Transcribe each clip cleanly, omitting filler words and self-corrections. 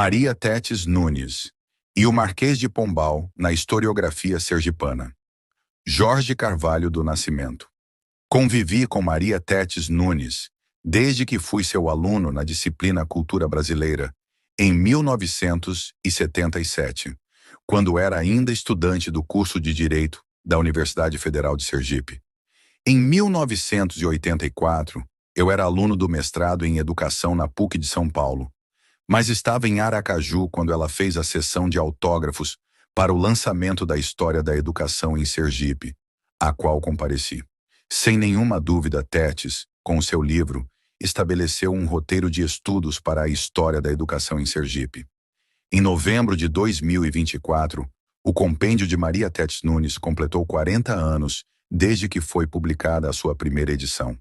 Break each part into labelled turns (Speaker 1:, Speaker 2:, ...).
Speaker 1: Maria Tétis Nunes e o Marquês de Pombal na historiografia sergipana. Jorge Carvalho do Nascimento. Convivi com Maria Tétis Nunes desde que fui seu aluno na disciplina Cultura Brasileira, em 1977, quando era ainda estudante do curso de Direito da Universidade Federal de Sergipe. Em 1984, eu era aluno do mestrado em Educação na PUC de São Paulo, mas estava em Aracaju quando ela fez a sessão de autógrafos para o lançamento da História da Educação em Sergipe, a qual compareci. Sem nenhuma dúvida, Tétis, com o seu livro, estabeleceu um roteiro de estudos para a história da educação em Sergipe. Em novembro de 2024, o compêndio de Maria Tétis Nunes completou 40 anos desde que foi publicada a sua primeira edição.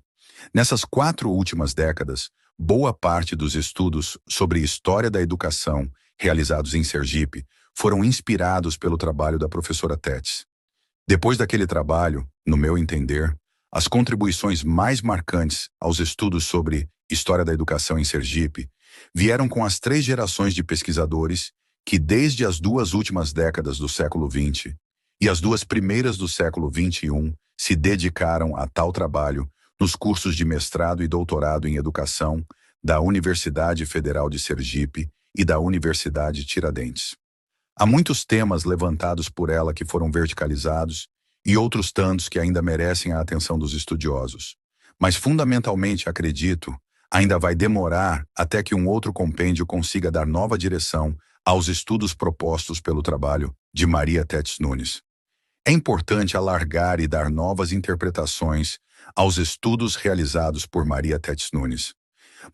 Speaker 1: Nessas 4 últimas décadas, boa parte dos estudos sobre história da educação realizados em Sergipe foram inspirados pelo trabalho da professora Tétis. Depois daquele trabalho, no meu entender, as contribuições mais marcantes aos estudos sobre história da educação em Sergipe vieram com as 3 gerações de pesquisadores que, desde as 2 últimas décadas do século XX e as 2 primeiras do século XXI, se dedicaram a tal trabalho nos cursos de mestrado e doutorado em educação da Universidade Federal de Sergipe e da Universidade Tiradentes. Há muitos temas levantados por ela que foram verticalizados e outros tantos que ainda merecem a atenção dos estudiosos. Mas, fundamentalmente, acredito, ainda vai demorar até que um outro compêndio consiga dar nova direção aos estudos propostos pelo trabalho de Maria Tétis Nunes. É importante alargar e dar novas interpretações aos estudos realizados por Maria Tétis Nunes,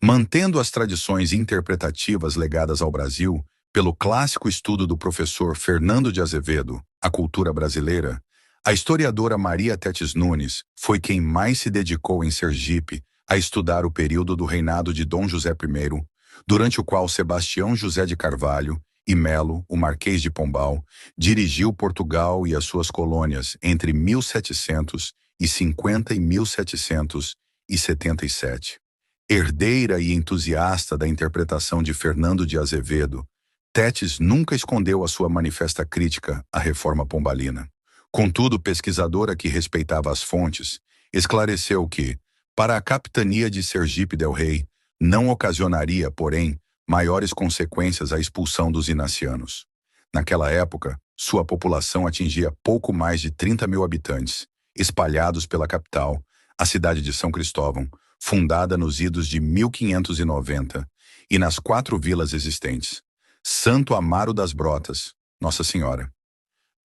Speaker 1: mantendo as tradições interpretativas legadas ao Brasil pelo clássico estudo do professor Fernando de Azevedo, A Cultura Brasileira. A historiadora Maria Tétis Nunes foi quem mais se dedicou em Sergipe a estudar o período do reinado de Dom José I, durante o qual Sebastião José de Carvalho e Melo, o Marquês de Pombal, dirigiu Portugal e as suas colônias entre 1750 e 1777. Herdeira e entusiasta da interpretação de Fernando de Azevedo, Tétis nunca escondeu a sua manifesta crítica à reforma pombalina. Contudo, pesquisadora que respeitava as fontes, esclareceu que, para a capitania de Sergipe del Rei, não ocasionaria, porém, maiores consequências a expulsão dos inacianos. Naquela época, sua população atingia pouco mais de 30 mil habitantes, espalhados pela capital, a cidade de São Cristóvão, fundada nos idos de 1590, e nas 4 vilas existentes: Santo Amaro das Brotas, Nossa Senhora,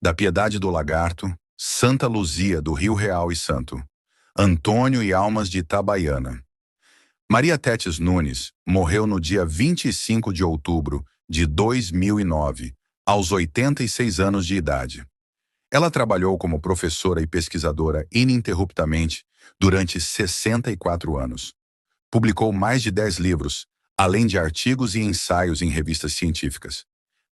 Speaker 1: da Piedade do Lagarto, Santa Luzia do Rio Real e Santo, Antônio e Almas de Itabaiana. Maria Tétis Nunes morreu no dia 25 de outubro de 2009, aos 86 anos de idade. Ela trabalhou como professora e pesquisadora ininterruptamente durante 64 anos. Publicou mais de 10 livros, além de artigos e ensaios em revistas científicas.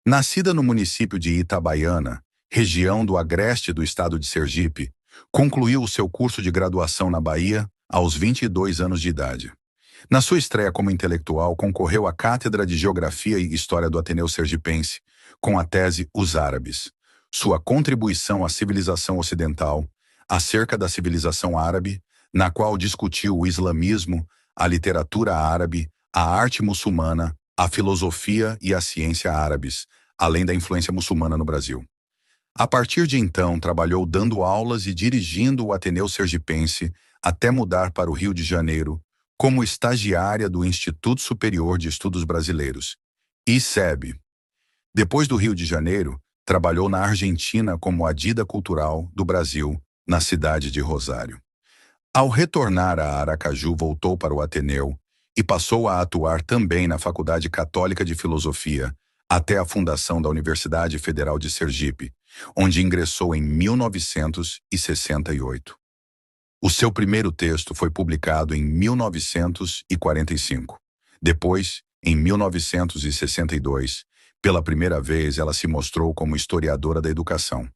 Speaker 1: Nascida no município de Itabaiana, região do agreste do estado de Sergipe, concluiu o seu curso de graduação na Bahia aos 22 anos de idade. Na sua estreia como intelectual, concorreu à Cátedra de Geografia e História do Ateneu Sergipense, com a tese Os Árabes, sua contribuição à civilização ocidental, acerca da civilização árabe, na qual discutiu o islamismo, a literatura árabe, a arte muçulmana, a filosofia e a ciência árabes, além da influência muçulmana no Brasil. A partir de então, trabalhou dando aulas e dirigindo o Ateneu Sergipense até mudar para o Rio de Janeiro, como estagiária do Instituto Superior de Estudos Brasileiros, ISEB. Depois do Rio de Janeiro, trabalhou na Argentina como adida cultural do Brasil, na cidade de Rosário. Ao retornar a Aracaju, voltou para o Ateneu e passou a atuar também na Faculdade Católica de Filosofia, até a fundação da Universidade Federal de Sergipe, onde ingressou em 1968. O seu primeiro texto foi publicado em 1945. Depois, em 1962, pela primeira vez ela se mostrou como historiadora da educação.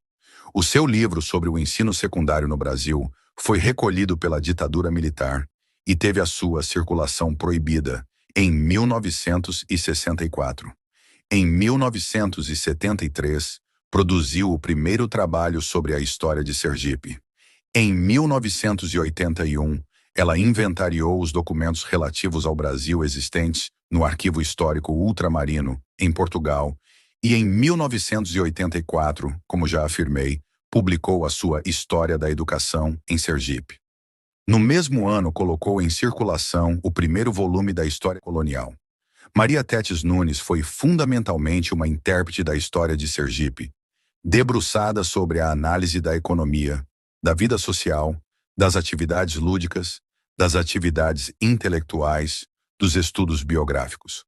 Speaker 1: O seu livro sobre o ensino secundário no Brasil foi recolhido pela ditadura militar e teve a sua circulação proibida em 1964. Em 1973, produziu o primeiro trabalho sobre a história de Sergipe. Em 1981, ela inventariou os documentos relativos ao Brasil existentes no Arquivo Histórico Ultramarino, em Portugal, e em 1984, como já afirmei, publicou a sua História da Educação em Sergipe. No mesmo ano, colocou em circulação o primeiro volume da História Colonial. Maria Tétis Nunes foi fundamentalmente uma intérprete da história de Sergipe, debruçada sobre a análise da economia, da vida social, das atividades lúdicas, das atividades intelectuais, dos estudos biográficos.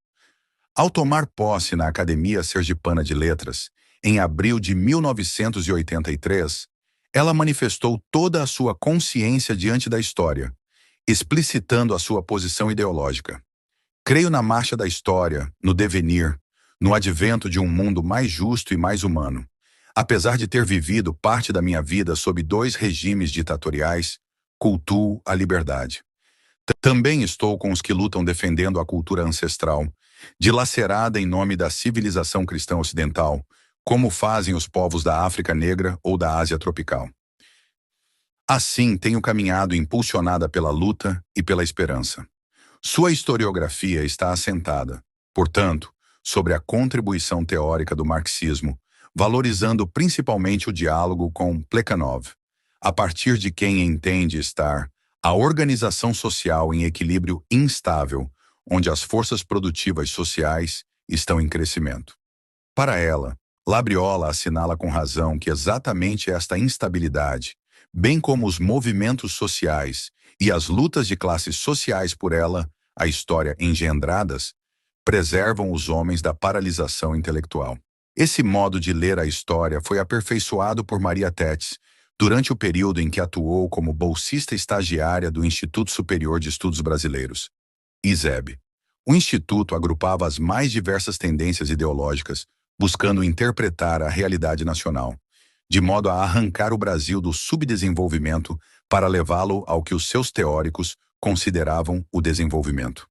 Speaker 1: Ao tomar posse na Academia Sergipana de Letras, em abril de 1983, ela manifestou toda a sua consciência diante da história, explicitando a sua posição ideológica. Creio na marcha da história, no devenir, no advento de um mundo mais justo e mais humano. Apesar de ter vivido parte da minha vida sob 2 regimes ditatoriais, cultuo a liberdade. Também estou com os que lutam defendendo a cultura ancestral, dilacerada em nome da civilização cristã ocidental, como fazem os povos da África Negra ou da Ásia tropical. Assim, tenho caminhado impulsionada pela luta e pela esperança. Sua historiografia está assentada, portanto, sobre a contribuição teórica do marxismo, valorizando principalmente o diálogo com Plekhanov, a partir de quem entende estar a organização social em equilíbrio instável, onde as forças produtivas sociais estão em crescimento. Para ela, Labriola assinala com razão que exatamente esta instabilidade, bem como os movimentos sociais e as lutas de classes sociais por ela, a história engendradas, preservam os homens da paralisação intelectual. Esse modo de ler a história foi aperfeiçoado por Maria Tétis durante o período em que atuou como bolsista estagiária do Instituto Superior de Estudos Brasileiros, ISEB. O Instituto agrupava as mais diversas tendências ideológicas, buscando interpretar a realidade nacional, de modo a arrancar o Brasil do subdesenvolvimento para levá-lo ao que os seus teóricos consideravam o desenvolvimento.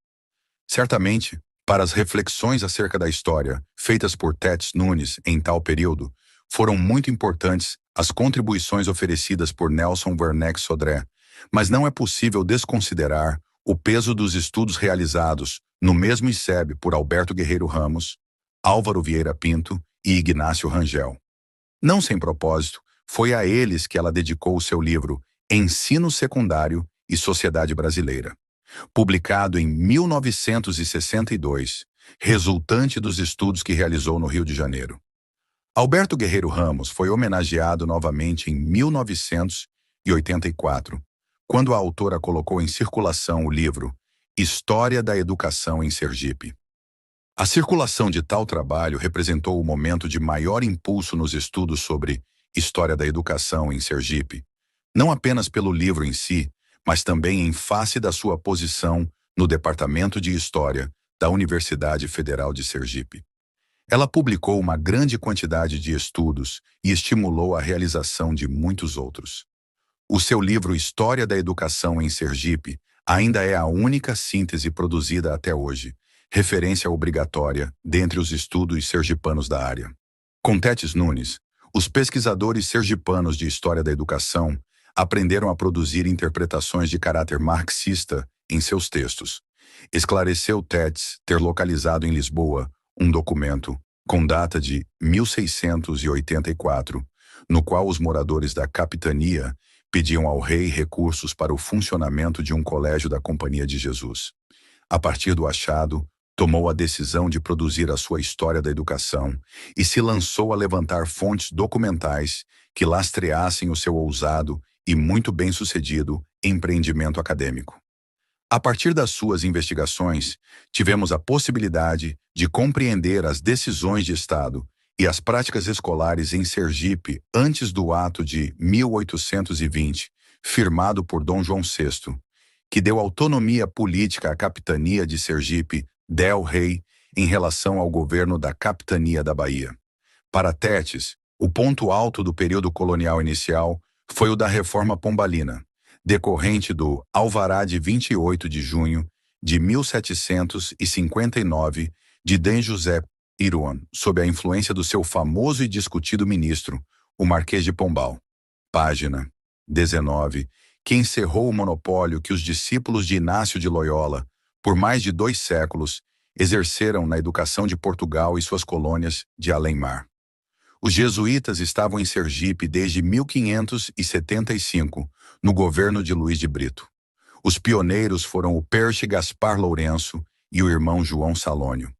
Speaker 1: Certamente, para as reflexões acerca da história feitas por Tétis Nunes em tal período, foram muito importantes as contribuições oferecidas por Nelson Werneck Sodré, mas não é possível desconsiderar o peso dos estudos realizados no mesmo ISEB por Alberto Guerreiro Ramos, Álvaro Vieira Pinto e Ignácio Rangel. Não sem propósito, foi a eles que ela dedicou o seu livro Ensino Secundário e Sociedade Brasileira, publicado em 1962, resultante dos estudos que realizou no Rio de Janeiro. Alberto Guerreiro Ramos foi homenageado novamente em 1984, quando a autora colocou em circulação o livro História da Educação em Sergipe. A circulação de tal trabalho representou o momento de maior impulso nos estudos sobre História da Educação em Sergipe, não apenas pelo livro em si, mas também em face da sua posição no Departamento de História da Universidade Federal de Sergipe. Ela publicou uma grande quantidade de estudos e estimulou a realização de muitos outros. O seu livro História da Educação em Sergipe ainda é a única síntese produzida até hoje, referência obrigatória dentre os estudos sergipanos da área. Com Tétis Nunes, os pesquisadores sergipanos de História da Educação aprenderam a produzir interpretações de caráter marxista em seus textos. Esclareceu Tétis ter localizado em Lisboa um documento com data de 1684, no qual os moradores da capitania pediam ao rei recursos para o funcionamento de um colégio da Companhia de Jesus. A partir do achado, tomou a decisão de produzir a sua História da Educação e se lançou a levantar fontes documentais que lastreassem o seu ousado e muito bem-sucedido empreendimento acadêmico. A partir das suas investigações, tivemos a possibilidade de compreender as decisões de Estado e as práticas escolares em Sergipe antes do ato de 1820, firmado por Dom João VI, que deu autonomia política à capitania de Sergipe del Rei em relação ao governo da capitania da Bahia. Para Tétis, o ponto alto do período colonial inicial foi o da Reforma Pombalina, decorrente do Alvará de 28 de junho de 1759 de D. José Iruan, sob a influência do seu famoso e discutido ministro, o Marquês de Pombal. Página 19, que encerrou o monopólio que os discípulos de Inácio de Loyola, por mais de 2 séculos, exerceram na educação de Portugal e suas colônias de além-mar. Os jesuítas estavam em Sergipe desde 1575, no governo de Luís de Brito. Os pioneiros foram o Perche Gaspar Lourenço e o irmão João Salônio.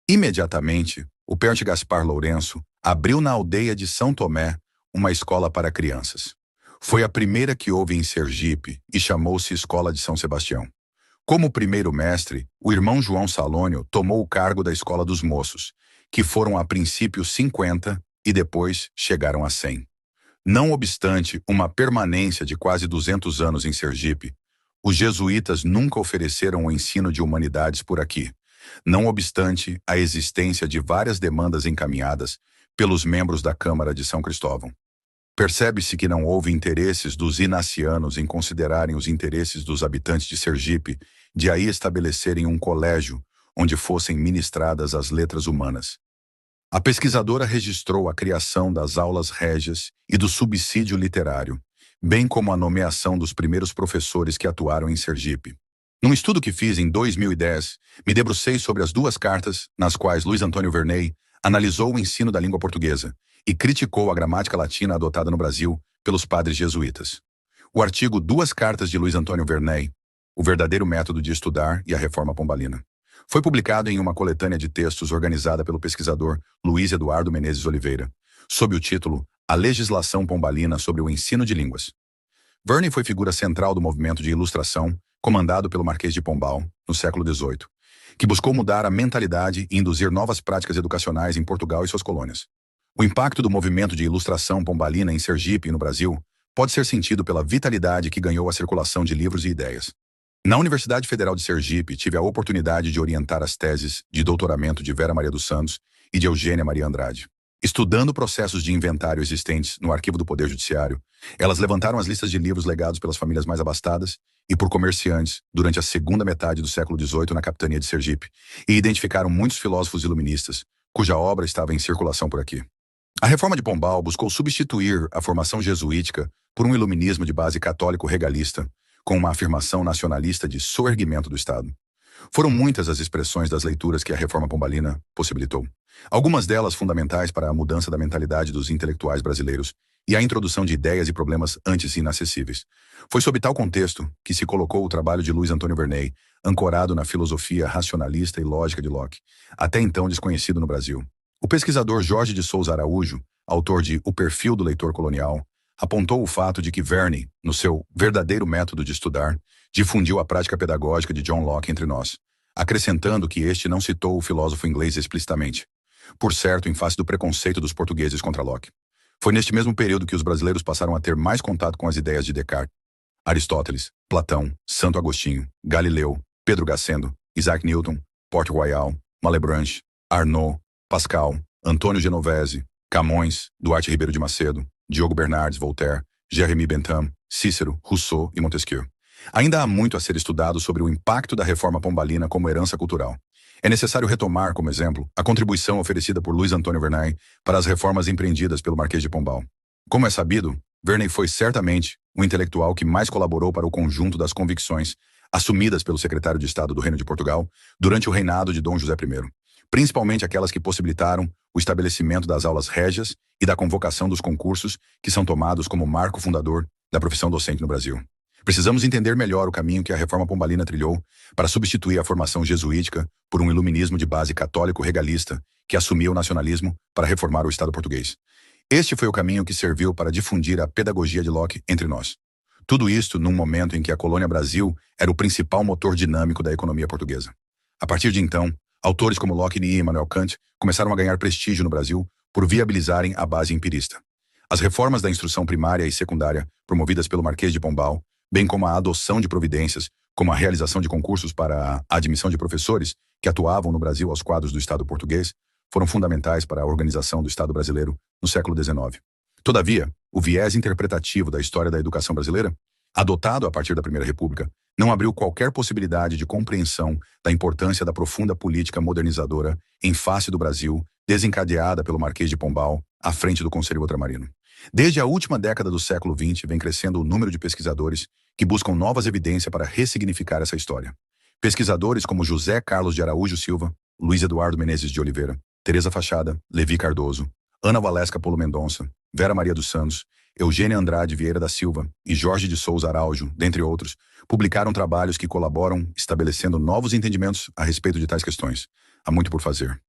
Speaker 1: Imediatamente, o Perche Gaspar Lourenço abriu na aldeia de São Tomé uma escola para crianças. Foi a primeira que houve em Sergipe e chamou-se Escola de São Sebastião. Como primeiro mestre, o irmão João Salônio tomou o cargo da Escola dos Moços, que foram a princípio 50 e depois chegaram a 100. Não obstante uma permanência de quase 200 anos em Sergipe, os jesuítas nunca ofereceram o ensino de humanidades por aqui, não obstante a existência de várias demandas encaminhadas pelos membros da Câmara de São Cristóvão. Percebe-se que não houve interesses dos inacianos em considerarem os interesses dos habitantes de Sergipe de aí estabelecerem um colégio onde fossem ministradas as letras humanas. A pesquisadora registrou a criação das aulas régias e do subsídio literário, bem como a nomeação dos primeiros professores que atuaram em Sergipe. Num estudo que fiz em 2010, me debrucei sobre as 2 cartas nas quais Luiz Antônio Verney analisou o ensino da língua portuguesa e criticou a gramática latina adotada no Brasil pelos padres jesuítas. O artigo 2 cartas de Luiz Antônio Verney, O Verdadeiro Método de Estudar e a Reforma Pombalina, foi publicado em uma coletânea de textos organizada pelo pesquisador Luiz Eduardo Menezes Oliveira, sob o título A Legislação Pombalina sobre o Ensino de Línguas. Verney foi figura central do movimento de ilustração comandado pelo Marquês de Pombal, no século XVIII, que buscou mudar a mentalidade e induzir novas práticas educacionais em Portugal e suas colônias. O impacto do movimento de ilustração pombalina em Sergipe e no Brasil pode ser sentido pela vitalidade que ganhou a circulação de livros e ideias. Na Universidade Federal de Sergipe, tive a oportunidade de orientar as teses de doutoramento de Vera Maria dos Santos e de Eugênia Maria Andrade. Estudando processos de inventário existentes no Arquivo do Poder Judiciário, elas levantaram as listas de livros legados pelas famílias mais abastadas e por comerciantes durante a segunda metade do século XVIII na capitania de Sergipe e identificaram muitos filósofos iluministas, cuja obra estava em circulação por aqui. A reforma de Pombal buscou substituir a formação jesuítica por um iluminismo de base católico-regalista, com uma afirmação nacionalista de soerguimento do Estado. Foram muitas as expressões das leituras que a reforma pombalina possibilitou. Algumas delas fundamentais para a mudança da mentalidade dos intelectuais brasileiros e a introdução de ideias e problemas antes inacessíveis. Foi sob tal contexto que se colocou o trabalho de Luiz Antônio Verney, ancorado na filosofia racionalista e lógica de Locke, até então desconhecido no Brasil. O pesquisador Jorge de Souza Araújo, autor de O Perfil do Leitor Colonial, apontou o fato de que Verney, no seu Verdadeiro Método de Estudar, difundiu a prática pedagógica de John Locke entre nós, acrescentando que este não citou o filósofo inglês explicitamente, por certo em face do preconceito dos portugueses contra Locke. Foi neste mesmo período que os brasileiros passaram a ter mais contato com as ideias de Descartes, Aristóteles, Platão, Santo Agostinho, Galileu, Pedro Gassendo, Isaac Newton, Port Royal, Malebranche, Arnaud, Pascal, Antônio Genovese, Camões, Duarte Ribeiro de Macedo, Diogo Bernardes, Voltaire, Jeremy Bentham, Cícero, Rousseau e Montesquieu. Ainda há muito a ser estudado sobre o impacto da reforma pombalina como herança cultural. É necessário retomar, como exemplo, a contribuição oferecida por Luiz Antônio Verney para as reformas empreendidas pelo Marquês de Pombal. Como é sabido, Verney foi certamente o intelectual que mais colaborou para o conjunto das convicções assumidas pelo secretário de Estado do Reino de Portugal durante o reinado de Dom José I, principalmente aquelas que possibilitaram o estabelecimento das aulas régias e da convocação dos concursos que são tomados como marco fundador da profissão docente no Brasil. Precisamos entender melhor o caminho que a reforma pombalina trilhou para substituir a formação jesuítica por um iluminismo de base católico-regalista que assumia o nacionalismo para reformar o Estado português. Este foi o caminho que serviu para difundir a pedagogia de Locke entre nós. Tudo isto num momento em que a colônia Brasil era o principal motor dinâmico da economia portuguesa. A partir de então, autores como Locke e Immanuel Kant começaram a ganhar prestígio no Brasil por viabilizarem a base empirista. As reformas da instrução primária e secundária promovidas pelo Marquês de Pombal, bem como a adoção de providências, como a realização de concursos para a admissão de professores que atuavam no Brasil aos quadros do Estado português, foram fundamentais para a organização do Estado brasileiro no século XIX. Todavia, o viés interpretativo da história da educação brasileira, adotado a partir da Primeira República, Não abriu qualquer possibilidade de compreensão da importância da profunda política modernizadora em face do Brasil, desencadeada pelo Marquês de Pombal, à frente do Conselho Ultramarino. Desde a última década do século XX, vem crescendo o número de pesquisadores que buscam novas evidências para ressignificar essa história. Pesquisadores como José Carlos de Araújo Silva, Luiz Eduardo Menezes de Oliveira, Teresa Fachada, Levi Cardoso, Ana Valesca Polo Mendonça, Vera Maria dos Santos, Eugênia Andrade Vieira da Silva e Jorge de Souza Araújo, dentre outros, publicaram trabalhos que colaboram estabelecendo novos entendimentos a respeito de tais questões. Há muito por fazer.